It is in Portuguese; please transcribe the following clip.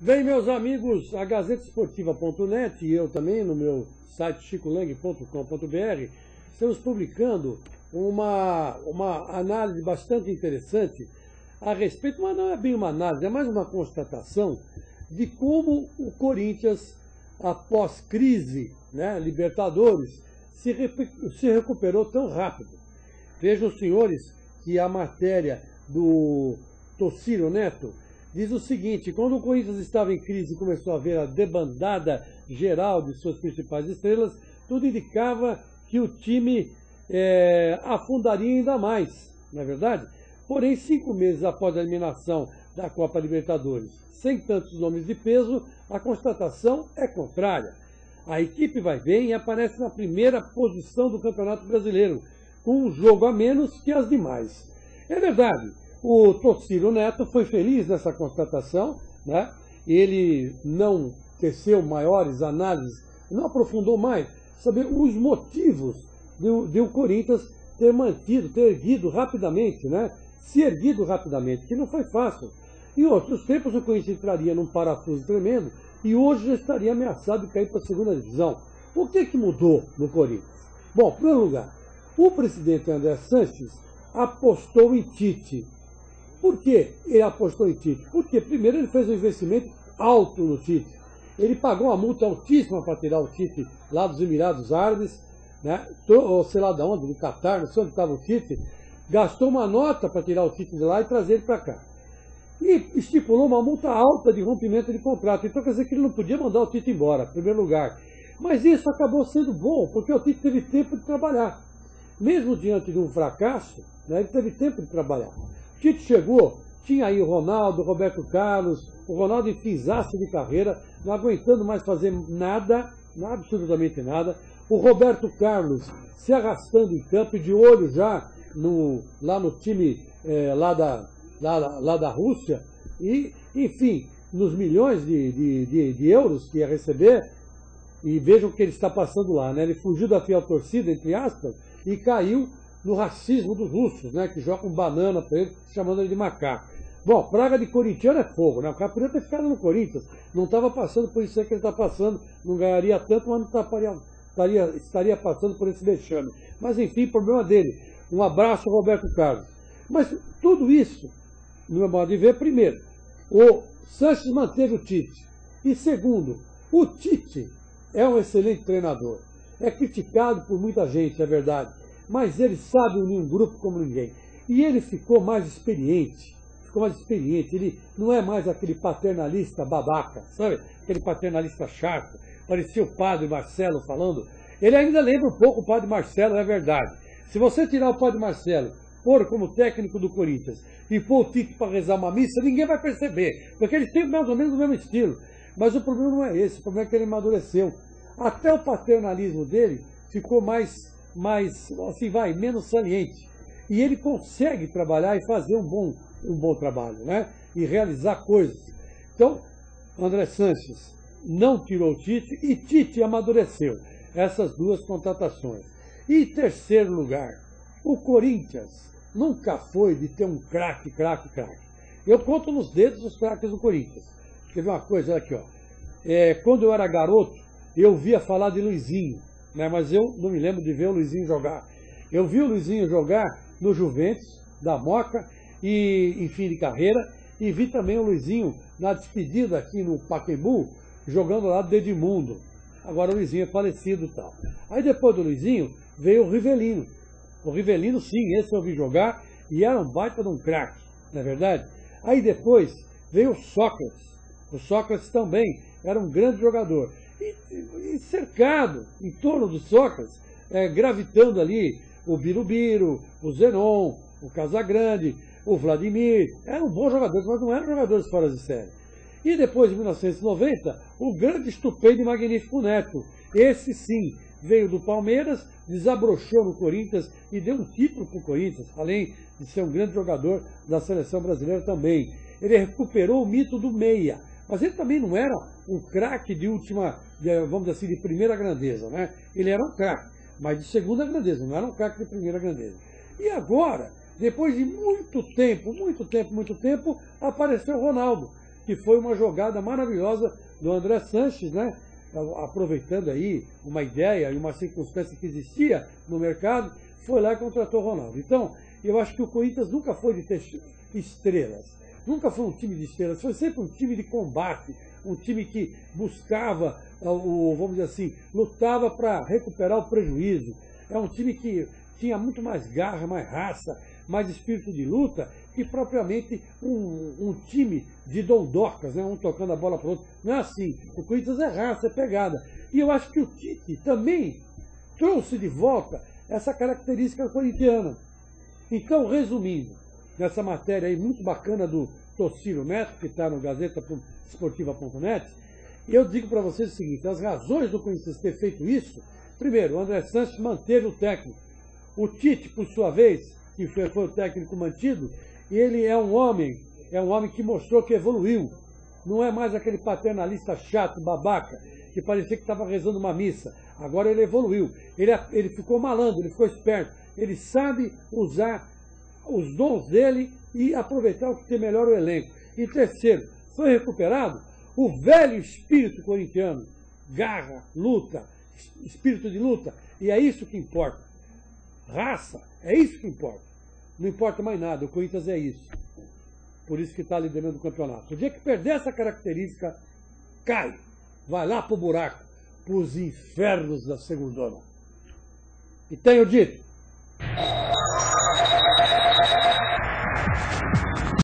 Bem, meus amigos, a GazettaEsportiva.net e eu também no meu site chicolang.com.br estamos publicando uma análise bastante interessante a respeito, mas não é bem uma análise, é mais uma constatação de como o Corinthians, após crise, Libertadores, se recuperou tão rápido. Vejam, senhores, que a matéria do Tocílio Neto diz o seguinte: quando o Corinthians estava em crise e começou a ver a debandada geral de suas principais estrelas, tudo indicava que o time afundaria ainda mais, não é verdade? Porém, 5 meses após a eliminação da Copa Libertadores, sem tantos nomes de peso, a constatação é contrária. A equipe vai bem e aparece na primeira posição do Campeonato Brasileiro, com um jogo a menos que as demais. É verdade. O Tocílio Neto foi feliz nessa constatação, né? Ele não teceu maiores análises, não aprofundou mais, saber os motivos de o Corinthians ter mantido, ter erguido rapidamente, né? Se erguido rapidamente, que não foi fácil. Em outros tempos o Corinthians entraria num parafuso tremendo e hoje já estaria ameaçado de cair para a segunda divisão. O que mudou no Corinthians? Bom, em primeiro lugar, o presidente André Sanches apostou em Tite. Por que ele apostou em Tite? Porque, primeiro, ele fez um investimento alto no Tite. Ele pagou uma multa altíssima para tirar o Tite lá dos Emirados Árabes, né? Ou sei lá de onde, do Catar, não sei onde estava o Tite. Gastou uma nota para tirar o Tite de lá e trazer ele para cá. E estipulou uma multa alta de rompimento de contrato. Então, quer dizer que ele não podia mandar o Tite embora, em primeiro lugar. Mas isso acabou sendo bom, porque o Tite teve tempo de trabalhar. Mesmo diante de um fracasso, né, ele teve tempo de trabalhar. O Tite chegou, tinha aí o Ronaldo, o Roberto Carlos, o Ronaldo em finzaço de carreira, não aguentando mais fazer nada, absolutamente nada. O Roberto Carlos se arrastando em campo e de olho já lá no time lá da Rússia. E, enfim, nos milhões de euros que ia receber. E vejam o que ele está passando lá, né? Ele fugiu da fiel torcida, entre aspas, e caiu no racismo dos russos, né? Que jogam banana para ele, chamando ele de macaco. Bom, praga de corintiano é fogo, né? O cara podia ter ficado no Corinthians, não estava passando por isso que ele está passando, não ganharia tanto, mas não estaria passando por esse vexame. Mas enfim, problema dele. Um abraço, Roberto Carlos. Mas tudo isso, no meu modo de ver, primeiro, o Sanches manteve o Tite. E segundo, o Tite é um excelente treinador. É criticado por muita gente, é verdade. Mas ele sabe unir um grupo como ninguém. E ele ficou mais experiente. Ele não é mais aquele paternalista babaca, sabe? Aquele paternalista chato. Parecia o padre Marcelo falando. Ele ainda lembra um pouco o padre Marcelo, é verdade. Se você tirar o padre Marcelo, pôr como técnico do Corinthians e pôr o Tite para rezar uma missa, ninguém vai perceber. Porque eles têm mais ou menos o mesmo estilo. Mas o problema não é esse, o problema é que ele amadureceu. Até o paternalismo dele ficou menos saliente. E ele consegue trabalhar e fazer um bom trabalho, né? E realizar coisas. Então, André Sanches não tirou o Tite e Tite amadureceu. Essas duas contratações. E em terceiro lugar, o Corinthians nunca foi de ter um craque. Eu conto nos dedos os craques do Corinthians. Quer ver uma coisa? Olha aqui, ó. Quando eu era garoto, eu via falar de Luizinho, né? Mas eu não me lembro de ver o Luizinho jogar. Eu vi o Luizinho jogar no Juventus, da Moca, e em fim de carreira, e vi também o Luizinho na despedida aqui no Pacaembu, jogando lá do Edmundo. Agora o Luizinho é falecido e tal. Aí depois do Luizinho veio o Rivelino. O Rivelino, sim, esse eu vi jogar, e era um baita de um craque, não é verdade? Aí depois veio o Sócrates. O Sócrates também era um grande jogador. E cercado em torno do Sócrates, gravitando ali o Birubiru, o Zenon, o Casagrande, o Vladimir. Eram bons jogadores, mas não eram jogadores fora de série. E depois de 1990, o grande, estupendo e magnífico Neto. Esse sim veio do Palmeiras, desabrochou no Corinthians e deu um título para o Corinthians, além de ser um grande jogador da seleção brasileira também. Ele recuperou o mito do meia. Mas ele também não era um craque de vamos dizer assim, de primeira grandeza, né? Ele era um craque, mas de segunda grandeza, não era um craque de primeira grandeza. E agora, depois de muito tempo, apareceu o Ronaldo. que foi uma jogada maravilhosa do André Sanches, né? Aproveitando aí uma ideia e uma circunstância que existia no mercado, foi lá e contratou o Ronaldo. Então, eu acho que o Corinthians nunca foi de ter estrelas, nunca foi um time de estrelas, foi sempre um time de combate, um time que buscava, vamos dizer assim, lutava para recuperar o prejuízo. É um time que tinha muito mais garra, mais raça, mais espírito de luta, que propriamente um time de dondocas, né? Um tocando a bola para o outro. Não é assim. O Corinthians é raça, é pegada. E eu acho que o Tite também trouxe de volta essa característica corintiana. Então, resumindo, nessa matéria aí muito bacana do Tocílio Neto, que está no Gazeta.esportiva.net, eu digo para vocês o seguinte: as razões do Corinthians ter feito isso, primeiro, o André Sanches manteve o técnico. O Tite, por sua vez, que foi o técnico mantido, ele é um homem que mostrou que evoluiu. Não é mais aquele paternalista chato, babaca, que parecia que estava rezando uma missa. Agora ele evoluiu. Ele ficou malandro, ele ficou esperto. Ele sabe usar os dons dele e aproveitar o que tem melhor o elenco. E terceiro, foi recuperado o velho espírito corintiano. Garra, luta, espírito de luta. E é isso que importa. Raça, é isso que importa. Não importa mais nada, o Corinthians é isso. Por isso que está liderando o campeonato. O dia que perder essa característica, cai. Vai lá pro buraco, pros infernos da segundona. E tenho dito.